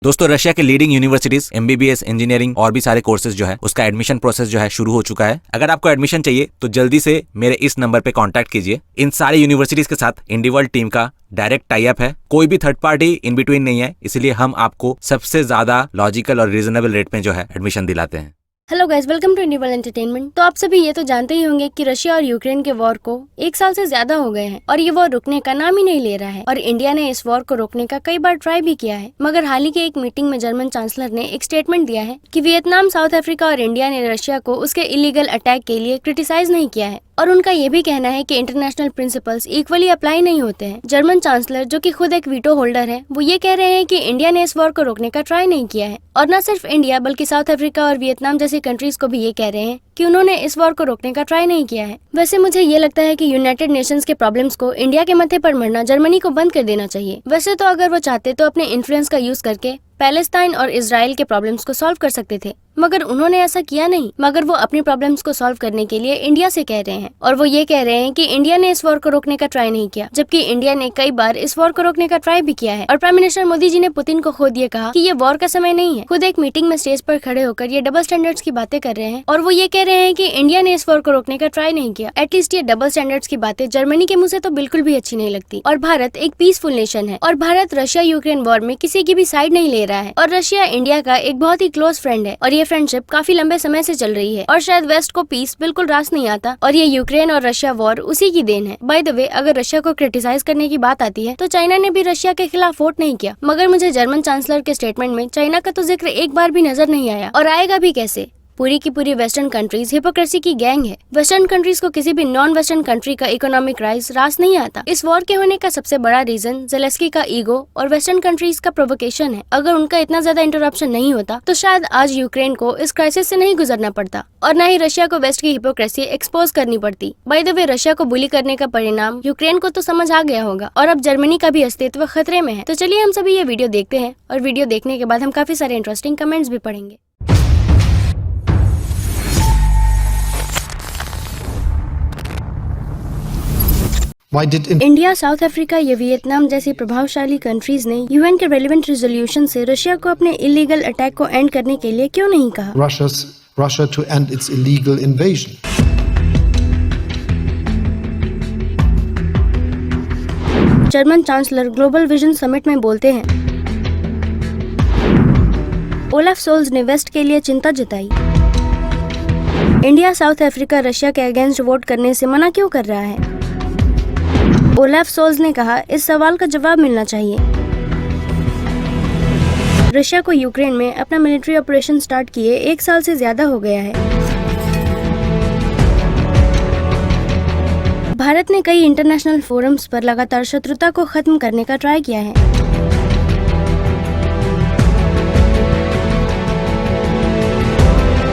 दोस्तों रशिया के leading universities MBBS engineering और भी सारे कोर्सेज जो है उसका एडमिशन प्रोसेस जो है शुरू हो चुका है। अगर आपको एडमिशन चाहिए तो जल्दी से मेरे इस नंबर पे कांटेक्ट कीजिए। इन सारे यूनिवर्सिटीज के साथ इंडीवर्ल्ड टीम का डायरेक्ट टाई अप है, कोई भी थर्ड पार्टी इन बिटवीन नहीं है, इसलिए हम आपको सबसे ज्यादा लॉजिकल और रीजनेबल रेट में जो है एडमिशन दिलाते हैं। Hello guys, welcome to Indian entertainment. तो आप सभी ये तो जानते ही होंगे कि रशिया और यूक्रेन के वॉर को 1 साल से ज्यादा हो गए हैं और ये वॉर रुकने का नाम ही नहीं ले रहा है। और इंडिया ने इस वॉर को रोकने का कई बार ट्राई भी किया है, मगर हाल ही के एक मीटिंग में जर्मन चांसलर ने एक स्टेटमेंट दिया है कि वियतनाम, साउथ अफ्रीका और इंडिया ने रशिया को उसके इलीगल अटैक के लिए क्रिटिसाइज नहीं किया है। और उनका ये भी कहना है कि इंटरनेशनल प्रिंसिपल्स इक्वली अप्लाई नहीं होते हैं। जर्मन चांसलर, जो कि खुद एक वीटो होल्डर है, वो ये कह रहे हैं कि इंडिया ने इस वॉर को रोकने का ट्राई नहीं किया है। और न सिर्फ इंडिया बल्कि साउथ अफ्रीका और वियतनाम जैसी कंट्रीज को भी ये कह रहे हैं कि उन्होंने इस वॉर को रोकने का ट्राई नहीं किया है। वैसे मुझे ये लगता है कि यूनाइटेड नेशंस के प्रॉब्लम्स को इंडिया के माथे पर मरना जर्मनी को बंद कर देना चाहिए। वैसे तो अगर वो चाहते तो अपने इन्फ्लुएंस का यूज करके पैलेस्टाइन और इजराइल के प्रॉब्लम्स को सॉल्व कर सकते थे, मगर उन्होंने ऐसा किया नहीं। मगर वो अपनी प्रॉब्लम्स को सॉल्व करने के लिए इंडिया से कह रहे हैं, और वो ये कह रहे हैं कि इंडिया ने इस वॉर को रोकने का ट्राई नहीं किया, जबकि इंडिया ने कई बार इस वॉर को रोकने का ट्राई भी किया है। और प्राइम मिनिस्टर मोदी जी ने पुतिन को खुद ये कहा कि ये वॉर का समय नहीं है। खुद एक मीटिंग में स्टेज पर खड़े होकर ये डबल स्टैंडर्ड्स की बातें कर रहे हैं, और वो ये कह रहे हैं कि इंडिया ने इस वॉर को रोकने का ट्राई नहीं किया। एटलीस्ट ये डबल स्टैंडर्ड्स की बातें जर्मनी के मुंह से तो बिल्कुल भी अच्छी नहीं लगती। और भारत एक पीसफुल नेशन है, और भारत रशिया यूक्रेन वॉर में किसी की भी साइड नहीं ले रहा है। और रशिया इंडिया का एक बहुत ही क्लोज फ्रेंड है, और ये फ्रेंडशिप काफी लंबे समय से चल रही है। और शायद वेस्ट को पीस बिल्कुल रास नहीं आता, और ये यूक्रेन और रशिया वॉर उसी की देन है। बाय द वे, अगर रशिया को क्रिटिसाइज करने की बात आती है तो चाइना ने भी रशिया के खिलाफ वोट नहीं किया, मगर मुझे जर्मन चांसलर के स्टेटमेंट में चाइना का तो जिक्र एक बार भी नजर नहीं आया, और आएगा भी कैसे। पूरी की पूरी वेस्टर्न कंट्रीज हिपोक्रेसी की गैंग है। वेस्टर्न कंट्रीज को किसी भी नॉन वेस्टर्न कंट्री का इकोनॉमिक राइज रास नहीं आता। इस वॉर के होने का सबसे बड़ा रीजन जेलेस्की का ईगो और वेस्टर्न कंट्रीज का प्रोवोकेशन है। अगर उनका इतना ज्यादा इंटरप्शन नहीं होता तो शायद आज यूक्रेन को इस क्राइसिस से नहीं गुजरना पड़ता, और न ही रशिया को वेस्ट की हिपोक्रेसी एक्सपोज करनी पड़ती। बाय द वे, रशिया को बुली करने का परिणाम यूक्रेन को तो समझ आ गया होगा, और अब जर्मनी का भी अस्तित्व खतरे में है। तो चलिए हम सभी ये वीडियो देखते हैं, और वीडियो देखने के बाद हम काफी सारे इंटरेस्टिंग कमेंट्स भी पढ़ेंगे। इंडिया, साउथ अफ्रीका या वियतनाम जैसी प्रभावशाली कंट्रीज ने यूएन के रेलेवेंट रेजोल्यूशन से रशिया को अपने इलीगल अटैक को एंड करने के लिए क्यों नहीं कहा? Russia to end its illegal invasion. German chancellor global vision summit में बोलते हैं। ओलाफ सोल्ज ने वेस्ट के लिए चिंता जताई। इंडिया, साउथ अफ्रीका रशिया के अगेंस्ट वोट करने से मना क्यों कर रहा है? ओलाफ सोल्ज ने कहा, इस सवाल का जवाब मिलना चाहिए। रशिया को यूक्रेन में अपना मिलिट्री ऑपरेशन स्टार्ट किए 1 साल से ज्यादा हो गया है। भारत ने कई इंटरनेशनल फोरम्स पर लगातार शत्रुता को खत्म करने का ट्राई किया है।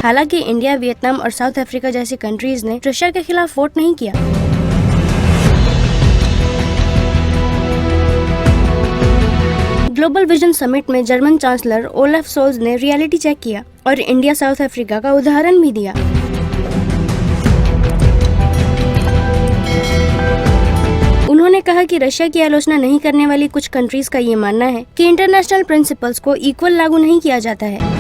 हालांकि इंडिया, वियतनाम और साउथ अफ्रीका जैसी कंट्रीज ने रशिया के खिलाफ वोट नहीं किया। ग्लोबल विजन समिट में जर्मन चांसलर ओलाफ सोल्ज ने रियलिटी चेक किया और इंडिया, साउथ अफ्रीका का उदाहरण भी दिया। उन्होंने कहा कि रशिया की आलोचना नहीं करने वाली कुछ कंट्रीज का ये मानना है कि इंटरनेशनल प्रिंसिपल्स को इक्वल लागू नहीं किया जाता है।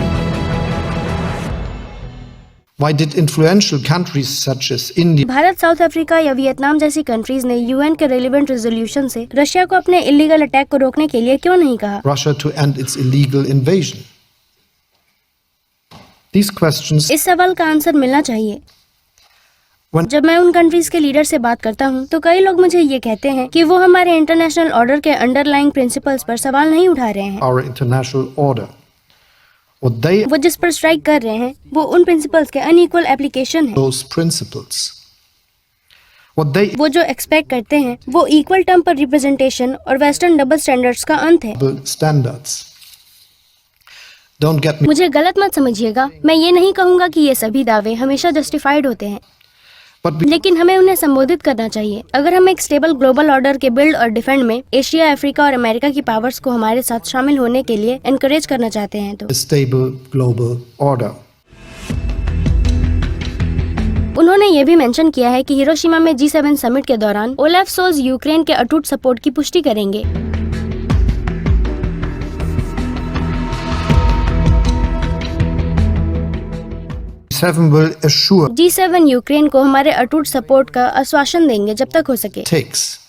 Why did influential countries such as India, Bharat, south Africa या वियतनाम जैसी कंट्रीज ने यूएन के रेलेवेंट रेजोल्यूशन से रशिया को अपने इलीगल अटैक को रोकने के लिए क्यों नहीं कहा? Russia to end its illegal invasion? These questions. इस सवाल का आंसर मिलना चाहिए। जब मैं उन कंट्रीज के लीडर से बात करता हूँ तो कई लोग मुझे ये कहते हैं कि वो हमारे इंटरनेशनल ऑर्डर के अंडरलाइंग प्रिंसिपल्स पर सवाल नहीं उठा रहे हैं। Our international order. वो जिस पर स्ट्राइक कर रहे हैं वो उन प्रिंसिपल्स के अनइक्वल एप्लीकेशन है। Those principles. वो जो एक्सपेक्ट करते हैं वो इक्वल टर्म पर रिप्रेजेंटेशन और वेस्टर्न डबल स्टैंडर्ड्स का अंत है। Standards. Don't get me. मुझे गलत मत समझिएगा, मैं ये नहीं कहूँगा कि ये सभी दावे हमेशा जस्टिफाइड होते हैं, लेकिन हमें उन्हें संबोधित करना चाहिए। अगर हम एक स्टेबल ग्लोबल ऑर्डर के बिल्ड और डिफेंड में एशिया, अफ्रीका और अमेरिका की पावर्स को हमारे साथ शामिल होने के लिए एनकरेज करना चाहते हैं तो stable global order. उन्होंने ये भी मेंशन किया है कि हिरोशिमा में G7 समिट के दौरान ओलाफ सोल्ज यूक्रेन के अटूट सपोर्ट की पुष्टि करेंगे। G7 will assure G7 Ukraine को हमारे अटूट सपोर्ट का आश्वासन देंगे जब तक हो सके। takes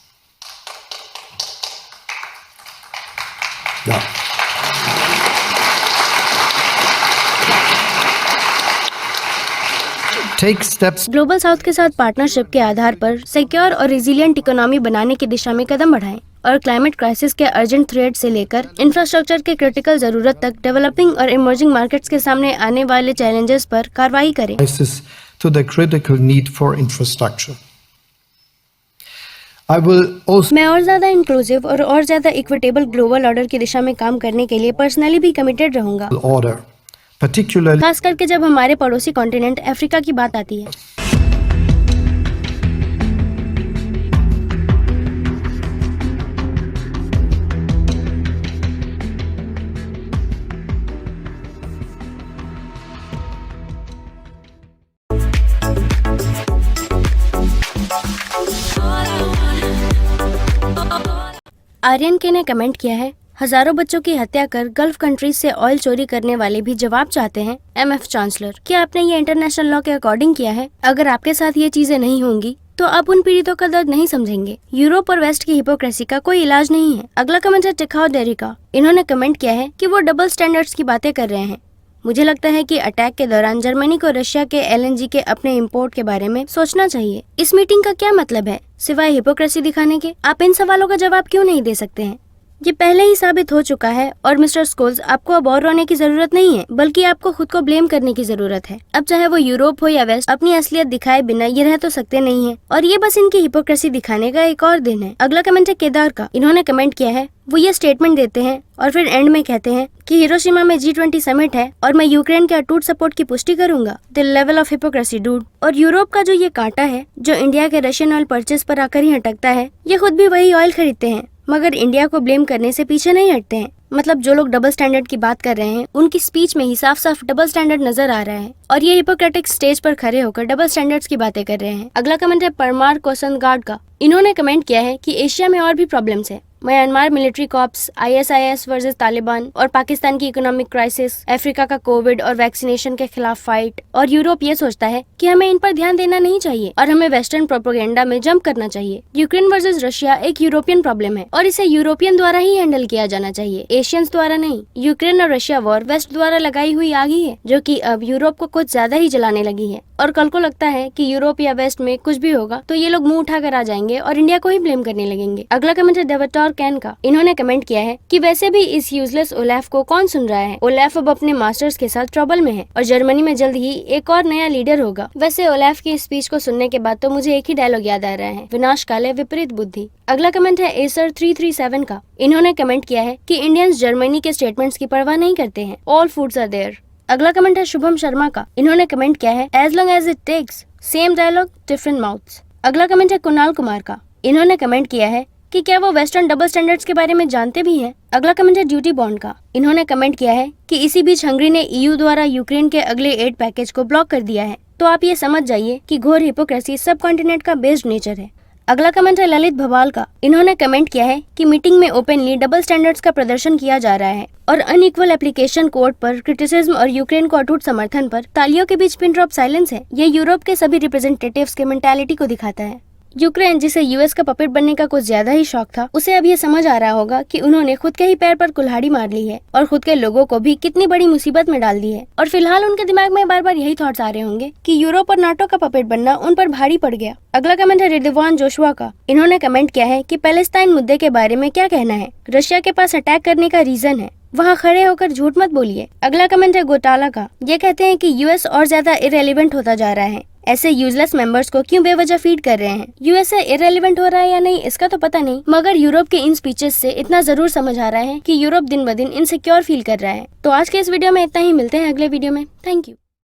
steps ग्लोबल साउथ के साथ पार्टनरशिप के आधार पर सिक्योर और रिजिलियंट इकोनॉमी बनाने की दिशा में कदम बढ़ाएं और क्लाइमेट क्राइसिस के अर्जेंट थ्रेट से लेकर इंफ्रास्ट्रक्चर के क्रिटिकल जरूरत तक डेवलपिंग और इमर्जिंग मार्केट्स के सामने आने वाले चैलेंजेस पर कार्रवाई करें। to the critical need for infrastructure. I will also मैं और ज्यादा इंक्लूसिव और ज्यादा इक्विटेबल ग्लोबल ऑर्डर की दिशा में काम करने के लिए पर्सनली भी कमिटेड रहूंगा, order, particularly खास करके जब हमारे पड़ोसी कॉन्टिनेंट अफ्रीका की बात आती है। आर्यन के ने कमेंट किया है, हजारों बच्चों की हत्या कर गल्फ कंट्रीज से ऑयल चोरी करने वाले भी जवाब चाहते हैं। एमएफ चांसलर, क्या आपने ये इंटरनेशनल लॉ के अकॉर्डिंग किया है? अगर आपके साथ ये चीजें नहीं होंगी तो आप उन पीड़ितों का दर्द नहीं समझेंगे। यूरोप और वेस्ट की हिपोक्रेसी का कोई इलाज नहीं है। अगला कमेंट है टिकाऊ डेरी का। इन्होंने कमेंट किया है कि वो डबल स्टैंडर्ड्स की बातें कर रहे हैं। मुझे लगता है कि अटैक के दौरान जर्मनी को रशिया के एलएनजी के अपने इंपोर्ट के बारे में सोचना चाहिए। इस मीटिंग का क्या मतलब है सिवाय हिपोक्रेसी दिखाने के? आप इन सवालों का जवाब क्यों नहीं दे सकते हैं? ये पहले ही साबित हो चुका है और मिस्टर स्कोल्स, आपको अब और रोने की जरूरत नहीं है, बल्कि आपको खुद को ब्लेम करने की जरूरत है। अब चाहे वो यूरोप हो या वेस्ट, अपनी असलियत दिखाए बिना ये रह तो सकते नहीं है और ये बस इनकी हिपोक्रेसी दिखाने का एक और दिन है। अगला कमेंट है केदार का। इन्होंने कमेंट किया है, वो ये स्टेटमेंट देते हैं और फिर एंड में कहते हैं कि हिरोशिमा में G20 समिट है और मैं यूक्रेन के अटूट सपोर्ट की पुष्टि करूंगा। The level of hypocrisy dude. और यूरोप का जो ये कांटा है जो इंडिया के रशियन ऑयल परचेज पर आकर ही अटकता है, ये खुद भी वही ऑयल खरीदते हैं मगर इंडिया को ब्लेम करने से पीछे नहीं हटते हैं। मतलब जो लोग डबल स्टैंडर्ड की बात कर रहे हैं उनकी स्पीच में ही साफ साफ डबल स्टैंडर्ड नजर आ रहा है और ये हिपोक्रेटिक स्टेज पर खड़े होकर डबल स्टैंडर्ड्स की बातें कर रहे हैं। अगला कमेंट है परमार कोसनगार्ड का। इन्होंने कमेंट किया है कि एशिया में और भी प्रॉब्लम्स है। Myanmar military coups, ISIS versus Taliban और पाकिस्तान की इकोनॉमिक क्राइसिस, अफ्रीका का कोविड और वैक्सीनेशन के खिलाफ फाइट। और यूरोप ये सोचता है कि हमें इन पर ध्यान देना नहीं चाहिए और हमें वेस्टर्न प्रोपेगेंडा में जंप करना चाहिए। यूक्रेन वर्सेस रशिया एक यूरोपियन प्रॉब्लम है और इसे यूरोपियन द्वारा ही हैंडल किया जाना चाहिए, एशियंस द्वारा नहीं। यूक्रेन और रशिया वॉर वेस्ट द्वारा लगाई हुई आग ही है जो कि अब यूरोप को कुछ ज्यादा ही जलाने लगी है और कल को लगता है कि यूरोप या वेस्ट में कुछ भी होगा तो ये लोग मुंह उठाकर आ जाएंगे और इंडिया को ही ब्लेम करने लगेंगे। अगला कमेंट है डेवटोर कैन का। इन्होंने कमेंट किया है कि वैसे भी इस यूजलेस ओलेफ को कौन सुन रहा है। ओलेफ अब अपने मास्टर्स के साथ ट्रबल में है और जर्मनी में जल्द ही एक और नया लीडर होगा। वैसे ओलेफ की स्पीच को सुनने के बाद तो मुझे एक ही डायलॉग याद आ रहा है, विनाश काले विपरीत बुद्धि। अगला कमेंट है एसर 337 का। इन्होंने कमेंट किया है कि इंडियंस जर्मनी के स्टेटमेंट्स की परवाह नहीं करते हैं, ऑल फूड्स आर देयर। अगला कमेंट है शुभम शर्मा का। इन्होंने कमेंट किया है as long as it takes, same dialogue different mouths. अगला कमेंट है कुणाल कुमार का। इन्होंने कमेंट किया है कि क्या वो वेस्टर्न डबल स्टैंडर्ड्स के बारे में जानते भी हैं। अगला कमेंट है ड्यूटी बॉन्ड का। इन्होंने कमेंट किया है कि इसी बीच हंगरी ने EU द्वारा यूक्रेन के अगले एड पैकेज को ब्लॉक कर दिया है। तो आप ये समझ जाइए कि घोर हिपोक्रेसी सब कॉन्टिनेंट का बेस्ड नेचर है। अगला कमेंट है ललित भवाल का। इन्होंने कमेंट किया है कि मीटिंग में ओपनली डबल स्टैंडर्ड्स का प्रदर्शन किया जा रहा है और अनइक्वल एप्लीकेशन कोड पर क्रिटिसिज्म और यूक्रेन को अटूट समर्थन पर तालियों के बीच पिन ड्रॉप साइलेंस है। ये यूरोप के सभी रिप्रेजेंटेटिव्स के मेंटालिटी को दिखाता है। यूक्रेन, जिसे यूएस का पपेट बनने का कुछ ज्यादा ही शौक था, उसे अब ये समझ आ रहा होगा कि उन्होंने खुद के ही पैर पर कुल्हाड़ी मार ली है और खुद के लोगों को भी कितनी बड़ी मुसीबत में डाल दी है। और फिलहाल उनके दिमाग में बार बार यही थॉट्स आ रहे होंगे कि यूरोप और नाटो का पपेट बनना उन पर भारी पड़ गया। अगला कमेंट है रिदवान जोशुआ का। इन्होंने कमेंट किया है कि पैलेस्टाइन मुद्दे के बारे में क्या कहना है। रशिया के पास अटैक करने का रीजन है, वहाँ खड़े होकर झूठ मत बोलिए। अगला कमेंट है गोटाला का। ये कहते हैं कि यूएस और ज्यादा इरेलीवेंट होता जा रहा है। ऐसे यूजलेस मेंबर्स को क्यों बेवजह फीड कर रहे हैं। यूएसए इरेलीवेंट हो रहा है या नहीं इसका तो पता नहीं, मगर यूरोप के इन स्पीचेस से इतना जरूर समझ आ रहा है कि यूरोप दिन ब दिन इनसिक्योर फील कर रहा है। तो आज के इस वीडियो में इतना ही, मिलते हैं अगले वीडियो में। Thank you.